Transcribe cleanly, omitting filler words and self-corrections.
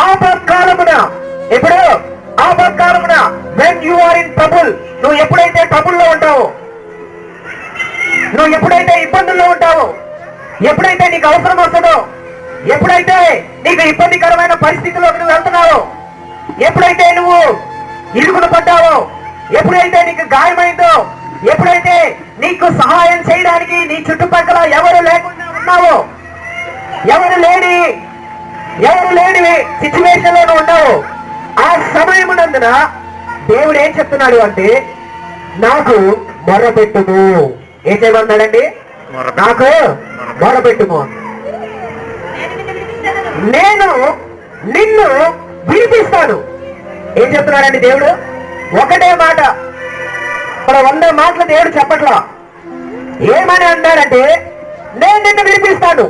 ఆపత్కాలమున, ఇప్పుడు ఆపత్కాలమున, when you are in trouble, నువ్వు ఎప్పుడైతే ట్రబుల్లో ఉంటావో, నువ్వు ఎప్పుడైతే ఇబ్బందుల్లో ఉంటావో, ఎప్పుడైతే నీకు అవసరం వస్తుందో, ఎప్పుడైతే నీకు ఇబ్బందికరమైన పరిస్థితిలోకి నువ్వు వెళ్తున్నావో, ఎప్పుడైతే నువ్వు ఇరుకును పడ్డావో, ఎప్పుడైతే నీకు గాయమైందో, ఎప్పుడైతే నీకు సహాయం చేయడానికి నీ చుట్టుపక్కల ఎవరు లేకుండా ఉన్నావో, ఎవరు లేని సిచ్యువేషన్ లో ఉన్నావో, ఆ సమయమునందున దేవుడు ఏం చెప్తున్నాడు అంటే, నాకు మొరపెట్టుము. ఏం చేయమన్నాడండి? నాకు మొరపెట్టుము. నేను నిన్ను విడిపిస్తాను. ఏం చెప్తున్నాడండి దేవుడు? ఒకటే మాట, ఇక్కడ 100 మాటలు దేవుడు చెప్పట్లా. ఏమని అన్నాడంటే, నేను నిన్ను విడిపిస్తాను.